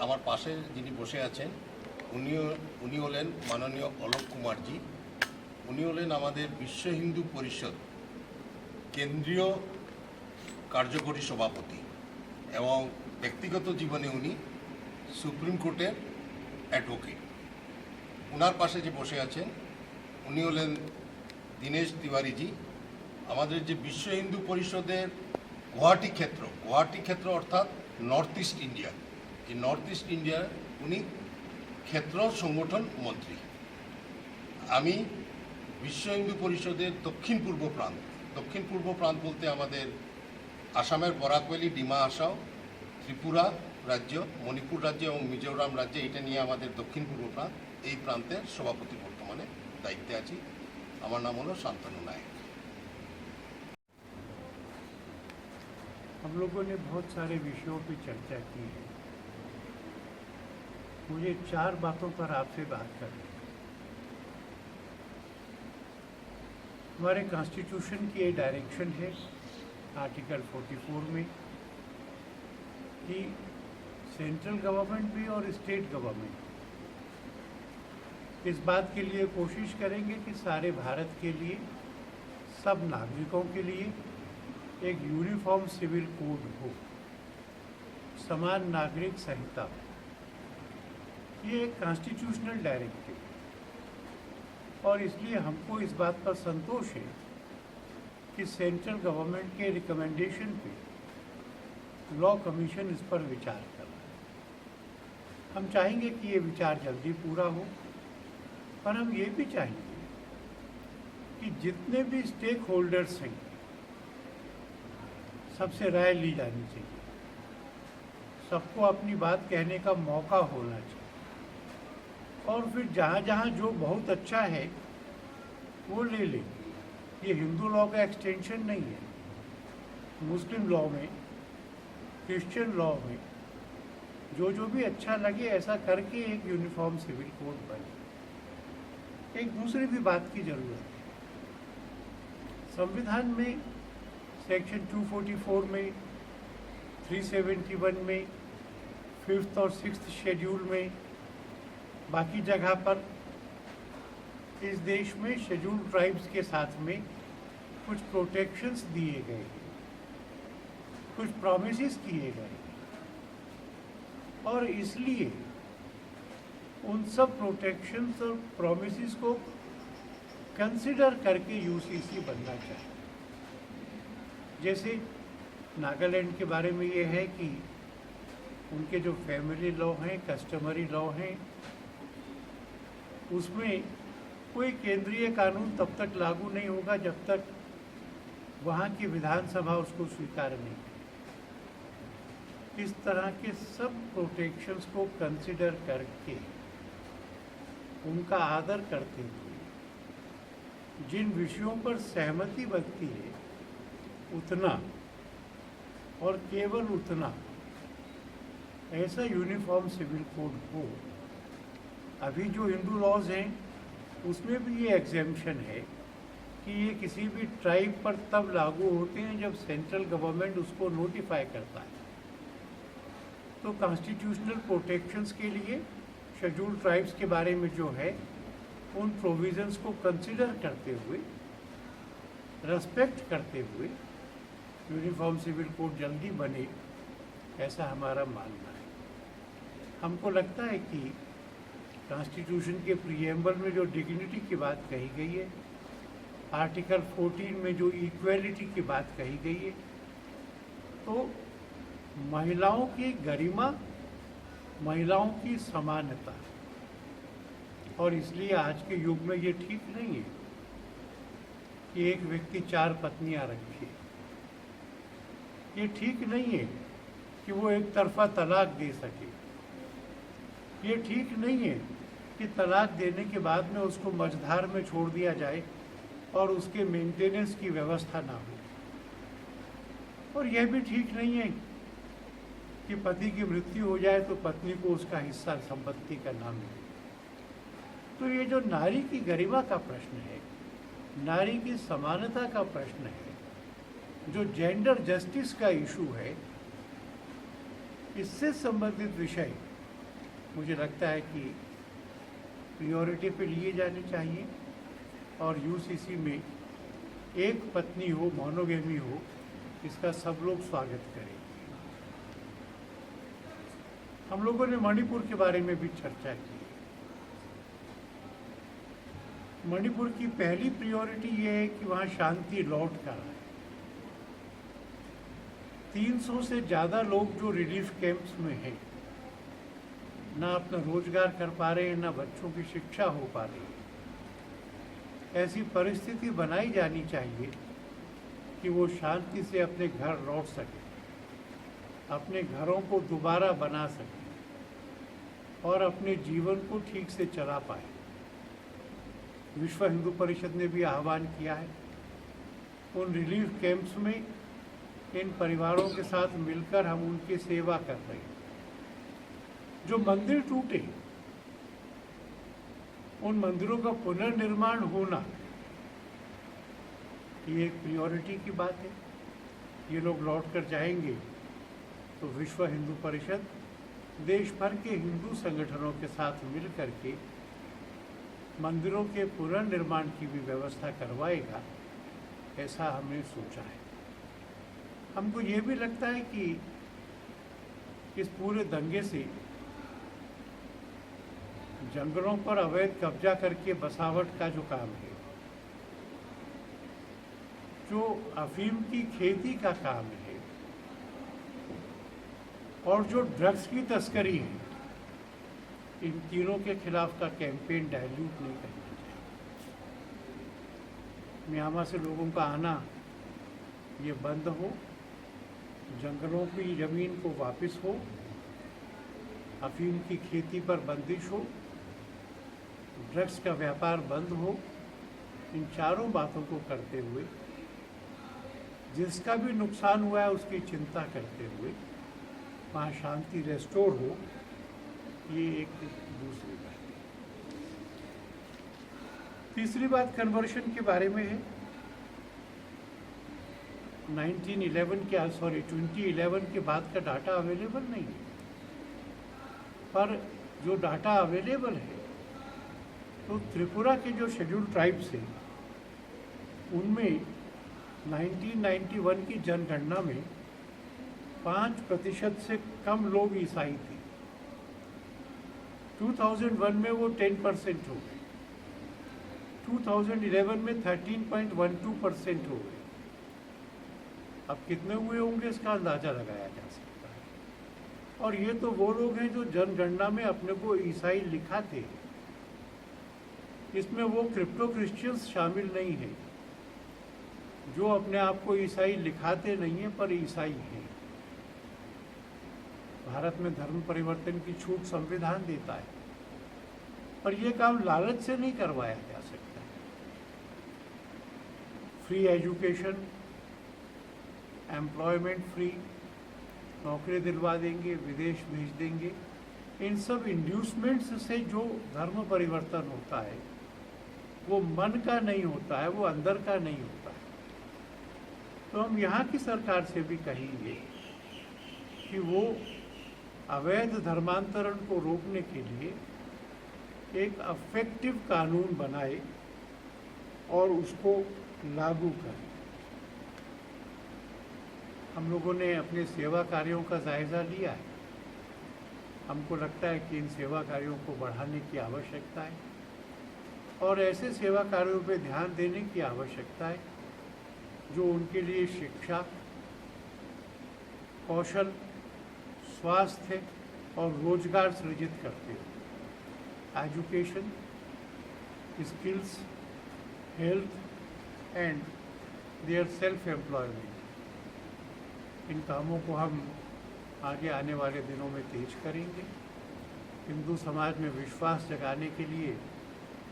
আমার পাশে যিনি বসে আছেন উনি হলেন মাননীয় অলোক কুমারজি। উনি হলেন আমাদের বিশ্ব হিন্দু পরিষদ কেন্দ্রীয় কার্যকরী সভাপতি এবং ব্যক্তিগত জীবনে উনি সুপ্রিম কোর্টের অ্যাডভোকেট। ওনার পাশে যে বসে আছেন উনি হলেন দীনেশ তিওয়ারিজি। আমাদের যে বিশ্ব হিন্দু পরিষদের গুয়াহাটি ক্ষেত্র অর্থাৎ নর্থ ইস্ট ইন্ডিয়া, এই নর্থ ইস্ট ইন্ডিয়ার উনি ক্ষেত্র সংগঠন মন্ত্রী। আমি বিশ্ব হিন্দু পরিষদের দক্ষিণ পূর্ব প্রান্ত বলতে আমাদের আসামের বরাক ভ্যালি, ডিমা হাসাও, ত্রিপুরা রাজ্য, মণিপুর রাজ্য এবং মিজোরাম রাজ্যে, এটা নিয়ে আমাদের দক্ষিণ পূর্ব প্রান্ত, এই প্রান্তের সভাপতি বর্তমানে দায়িত্বে আছি। আমার নাম হলো শান্তনু নায়ক। हम लोगों ने बहुत सारे विषयों पर चर्चा की है। मुझे 4 बातों पर आपसे बात करनी है। हमारे कॉन्स्टिट्यूशन की ये डायरेक्शन है आर्टिकल 44 में कि सेंट्रल गवर्नमेंट भी और स्टेट गवर्नमेंट इस बात के लिए कोशिश करेंगे कि सारे भारत के लिए, सब नागरिकों के लिए एक यूनिफॉर्म सिविल कोड हो, समान नागरिक संहिता। ये एक कॉन्स्टिट्यूशनल डायरेक्टिव और इसलिए हमको इस बात पर संतोष है कि सेंट्रल गवर्नमेंट के रिकमेंडेशन पे लॉ कमीशन इस पर विचार कर रहा है। हम चाहेंगे कि ये विचार जल्दी पूरा हो, पर हम ये भी चाहेंगे कि जितने भी स्टेक होल्डर्स हैं सबसे राय ली जानी चाहिए, सबको अपनी बात कहने का मौका होना चाहिए और फिर जहाँ जहाँ जो बहुत अच्छा है वो ले लें। ये हिंदू लॉ का एक्सटेंशन नहीं है, मुस्लिम लॉ में, क्रिश्चियन लॉ में जो भी अच्छा लगे ऐसा करके एक यूनिफॉर्म सिविल कोड बने। एक दूसरी भी बात की जरूरत है। संविधान में सेक्शन 244 में, 371 में, 5th और 6th शेड्यूल में, बाकी जगह पर इस देश में शेड्यूल ट्राइब्स के साथ में कुछ प्रोटेक्शंस दिए गए, कुछ प्रॉमिसेस किए गए और इसलिए उन सब प्रोटेक्शंस और प्रॉमिसेस को कंसिडर करके यूसीसी बनना चाहिए। जैसे नागालैंड के बारे में ये है कि उनके जो फैमिली लॉ हैं, कस्टमरी लॉ हैं, उसमें कोई केंद्रीय कानून तब तक लागू नहीं होगा जब तक वहाँ की विधानसभा उसको स्वीकार नहीं करे। इस तरह के सब प्रोटेक्शंस को कंसिडर करके, उनका आदर करते हुए, जिन विषयों पर सहमति बनती है उतना और केवल उतना ऐसा यूनिफॉर्म सिविल कोड हो। अभी जो हिंदू लॉज हैं उसमें भी ये एग्जेम्पशन है कि ये किसी भी ट्राइब पर तब लागू होते हैं जब सेंट्रल गवर्नमेंट उसको नोटिफाई करता है। तो कॉन्स्टिट्यूशनल प्रोटेक्शंस के लिए शेड्यूल ट्राइब्स के बारे में जो है उन प्रोविजंस को कंसिडर करते हुए, रेस्पेक्ट करते हुए यूनिफॉर्म सिविल कोड जल्दी बने, ऐसा हमारा मानना है। हमको लगता है कि कॉन्स्टिट्यूशन के प्रीएम्बल में जो डिग्निटी की बात कही गई है, आर्टिकल 14 में जो इक्वेलिटी की बात कही गई है, तो महिलाओं की गरिमा, महिलाओं की समानता, और इसलिए आज के युग में ये ठीक नहीं है कि एक व्यक्ति 4 पत्नियां रखे। ये ठीक नहीं है कि वो एक तरफा तलाक दे सके। ये ठीक नहीं है कि तलाक देने के बाद में उसको मझधार में छोड़ दिया जाए और उसके मेंटेनेंस की व्यवस्था ना हो। और यह भी ठीक नहीं है कि पति की मृत्यु हो जाए तो पत्नी को उसका हिस्सा संपत्ति का ना मिले। तो ये जो नारी की गरिमा का प्रश्न है, नारी की समानता का प्रश्न है, जो जेंडर जस्टिस का इशू है, इससे संबंधित विषय मुझे लगता है कि प्रायोरिटी पे लिए जाने चाहिए और यूसीसी में एक पत्नी हो, मोनोगेमी हो, इसका सब लोग स्वागत करें। हम लोगों ने मणिपुर के बारे में भी चर्चा की। मणिपुर की पहली प्रायोरिटी ये है कि वहाँ शांति लौट कर आए। 300 से ज़्यादा लोग जो रिलीफ कैंप्स में हैं, ना अपना रोजगार कर पा रहे हैं, ना बच्चों की शिक्षा हो पा रही है। ऐसी परिस्थिति बनाई जानी चाहिए कि वो शांति से अपने घर लौट सके, अपने घरों को दोबारा बना सके और अपने जीवन को ठीक से चला पाए। विश्व हिंदू परिषद ने भी आह्वान किया है उन रिलीफ कैंप्स में इन परिवारों के साथ मिलकर हम उनकी सेवा कर रहे हैं। जो मंदिर टूटे, उन मंदिरों का पुनर्निर्माण होना, ये एक प्रायोरिटी की बात है। ये लोग लौट कर जाएंगे तो विश्व हिंदू परिषद देश भर के हिंदू संगठनों के साथ मिल करके मंदिरों के पुनर्निर्माण की भी व्यवस्था करवाएगा, ऐसा हमने सोचा है। हमको ये भी लगता है कि इस पूरे दंगे से जंगलों पर अवैध कब्जा करके बसावट का जो काम है, जो अफीम की खेती का काम है और जो ड्रग्स की तस्करी है, इन तीनों के खिलाफ का कैंपेन डाइल्यूट नहीं करना चाहिए। म्यांमार से लोगों का आना ये बंद हो, जंगलों की ज़मीन को वापस हो, अफीम की खेती पर बंदिश हो, ड्रग्स का व्यापार बंद हो। इन चारों बातों को करते हुए जिसका भी नुकसान हुआ है उसकी चिंता करते हुए वहाँ शांति रेस्टोर हो, ये एक दूसरी बात है। तीसरी बात कन्वर्शन के बारे में है। 2011 के बाद का डाटा अवेलेबल नहीं है, पर जो डाटा अवेलेबल है तो त्रिपुरा के जो शेड्यूल ट्राइब्स हैं उनमें 1991 की जनगणना में 5% से कम लोग ईसाई थे। 2001 में वो 10% हो गए, 2011 में 13.12% हो गए। अब कितने हुए होंगे इसका अंदाजा लगाया जा सकता है। और ये तो वो लोग हैं जो जनगणना में अपने को ईसाई लिखाते हैं। इसमें वो क्रिप्टो क्रिश्चियंस शामिल नहीं है जो अपने आप को ईसाई लिखाते नहीं हैं पर ईसाई हैं। भारत में धर्म परिवर्तन की छूट संविधान देता है, पर यह काम लालच से नहीं करवाया जा सकता। फ्री एजुकेशन, एम्प्लॉयमेंट फ्री, नौकरी दिलवा देंगे, विदेश भेज देंगे, इन सब इंड्यूसमेंट्स से जो धर्म परिवर्तन होता है वो मन का नहीं होता है, वो अंदर का नहीं होता है। तो हम यहाँ की सरकार से भी कहेंगे कि वो अवैध धर्मांतरण को रोकने के लिए एक अफेक्टिव कानून बनाए और उसको लागू करें। हम लोगों ने अपने सेवा कार्यों का जायज़ा लिया है। हमको लगता है कि इन सेवा कार्यों को बढ़ाने की आवश्यकता है और ऐसे सेवा कार्यों पर ध्यान देने की आवश्यकता है जो उनके लिए शिक्षा, कौशल, स्वास्थ्य और रोजगार सृजित करते हो। Education, skills, health and their self employment, इन कामों को हम आगे आने वाले दिनों में तेज करेंगे। हिंदू समाज में विश्वास जगाने के लिए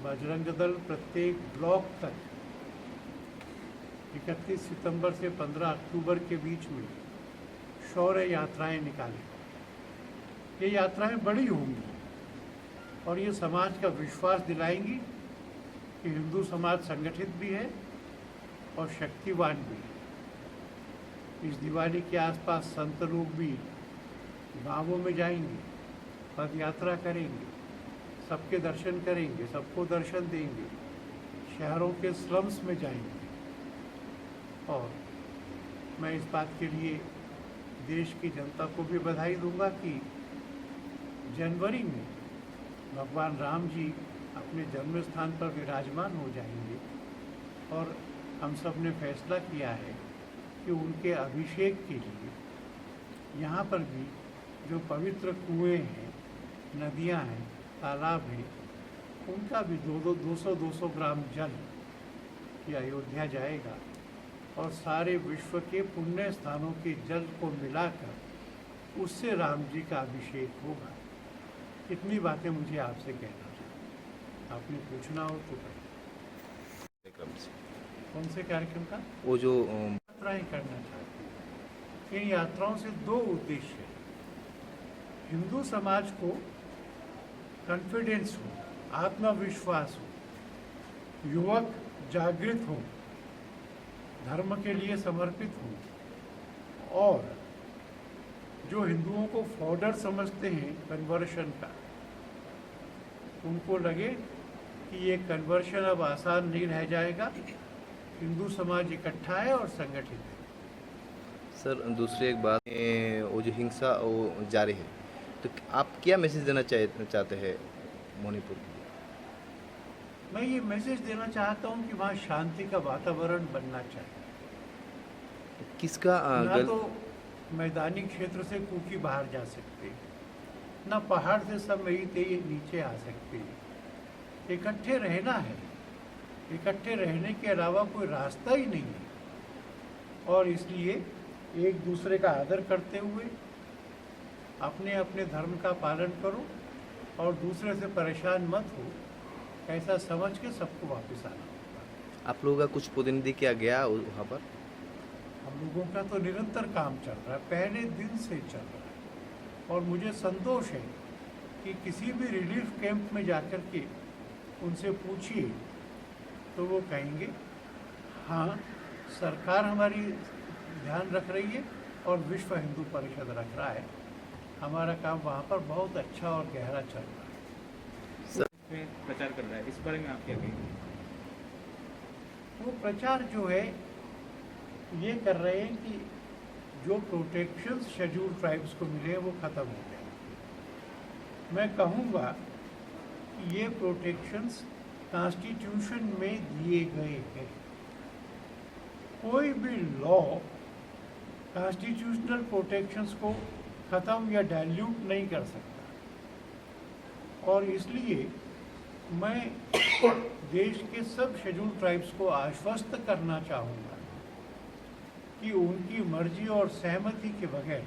बजरंग दल प्रत्येक ब्लॉक तक 31 सितंबर से 15 अक्टूबर के बीच में शौर्य यात्राएं निकालेगा। ये यात्राएं बड़ी होंगी और ये समाज का विश्वास दिलाएंगी कि हिंदू समाज संगठित भी है और शक्तिवान भी है। इस दिवाली के आसपास संत लोग भी गांवों में जाएंगे, पद यात्रा करेंगे, सबके दर्शन करेंगे, सबको दर्शन देंगे, शहरों के स्लम्स में जाएंगे। और मैं इस बात के लिए देश की जनता को भी बधाई दूंगा कि जनवरी में भगवान राम जी अपने जन्म स्थान पर विराजमान हो जाएंगे और हम सब ने फैसला किया है कि उनके अभिषेक के लिए यहाँ पर भी जो पवित्र कुएं हैं, नदियाँ हैं, तालाब हैं, उनका भी 200 ग्राम जल की अयोध्या जाएगा और सारे विश्व के पुण्य स्थानों के जल को मिलाकर उससे राम जी का अभिषेक होगा। इतनी बातें मुझे आपसे कहना था। आपने पूछना हो तो करें। कार्यक्रम से कौन से कार्यक्रम का? वो जो यात्राएं करना चाहते हैं। इन यात्राओं से दो उद्देश्य हैं। हिंदू समाज को कॉन्फिडेंस हो, आत्मविश्वास हो, युवक जागृत हो, धर्म के लिए समर्पित हो और जो हिंदुओं को फॉर्डर समझते हैं कन्वर्शन का, उनको लगे कि ये कन्वर्शन अब आसान नहीं रह जाएगा। हिंदू समाज इकट्ठा है और संगठित है। सर दूसरी एक बात, वो जो हिंसा वो जारी है, तो आप क्या मैसेज देना चाहते हैं मणिपुर के लिए? मैं ये मैसेज देना चाहता हूँ कि वहाँ शांति का वातावरण बनना चाहिए। किसका ना तो मैदानी क्षेत्र से कुकी बाहर जा सकते, ना पहाड़ से सब मिलते नीचे आ सकते। इकट्ठे रहना है, इकट्ठे रहने के अलावा कोई रास्ता ही नहीं है। और इसलिए एक दूसरे का आदर करते हुए अपने अपने धर्म का पालन करो और दूसरे से परेशान मत हो, ऐसा समझ के सबको वापस आना होगा। आप लोगों का कुछ प्रतिनिधि क्या गया वहाँ पर? हम लोगों का तो निरंतर काम चल रहा है, पहले दिन से चल रहा है। और मुझे संतोष है कि किसी भी रिलीफ कैंप में जाकर के उनसे पूछिए तो वो कहेंगे हाँ, सरकार हमारी ध्यान रख रही है और विश्व हिंदू परिषद रख रहा है। हमारा काम वहाँ पर बहुत अच्छा और गहरा चल रहा है। में प्रचार कर रहा है, इस बारे में आप क्या कहेंगे? वो प्रचार जो है ये कर रहे हैं कि जो प्रोटेक्शन शेड्यूल ट्राइब्स को मिले वो ख़त्म हो गए। मैं कहूँगा कि ये प्रोटेक्शंस कॉन्स्टिट्यूशन में दिए गए हैं। कोई भी लॉ कॉन्स्टिट्यूशनल प्रोटेक्शंस को ख़त्म या डाइल्यूट नहीं कर सकता। और इसलिए मैं देश के सब शेड्यूल ट्राइब्स को आश्वस्त करना चाहूँगा कि उनकी मर्जी और सहमति के बगैर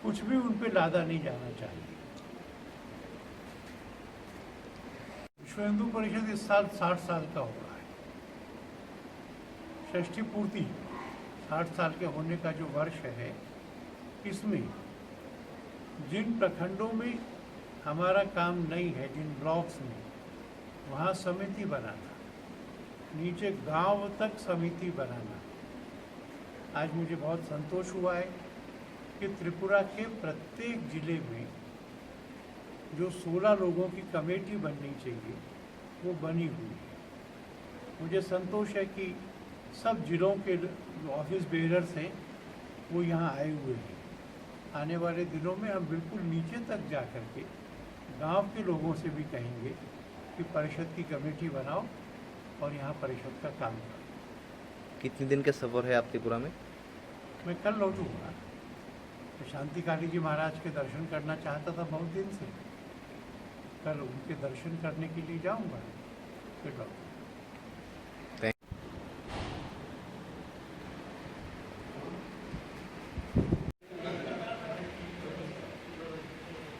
कुछ भी उन पे लादा नहीं जाना चाहिए। विश्व हिंदू परिषद इस साल 60 साल का हो रहा है। षष्ठी पूर्ति 60 साल के होने का जो वर्ष है, इसमें जिन प्रखंडों में हमारा काम नहीं है, जिन ब्लॉक्स में, वहाँ समिति बनाना, नीचे गांव तक समिति बनाना। आज मुझे बहुत संतोष हुआ है कि त्रिपुरा के प्रत्येक जिले में जो 16 लोगों की कमेटी बननी चाहिए वो बनी हुई है। मुझे संतोष है कि सब जिलों के ऑफिस बेरर्स हैं वो यहाँ आए हुए हैं। आने वाले दिनों में हम बिल्कुल नीचे तक जा कर के गाँव के लोगों से भी कहेंगे कि परिषद की कमेटी बनाओ और यहाँ परिषद का काम करो। कितने दिन का सफ़र है आप त्रिपुरा में? मैं कल लौटूँगा। तो शांतिकाली जी महाराज के दर्शन करना चाहता था बहुत दिन से। कल उनके दर्शन करने के लिए जाऊँगा, फिर लौटूँगा।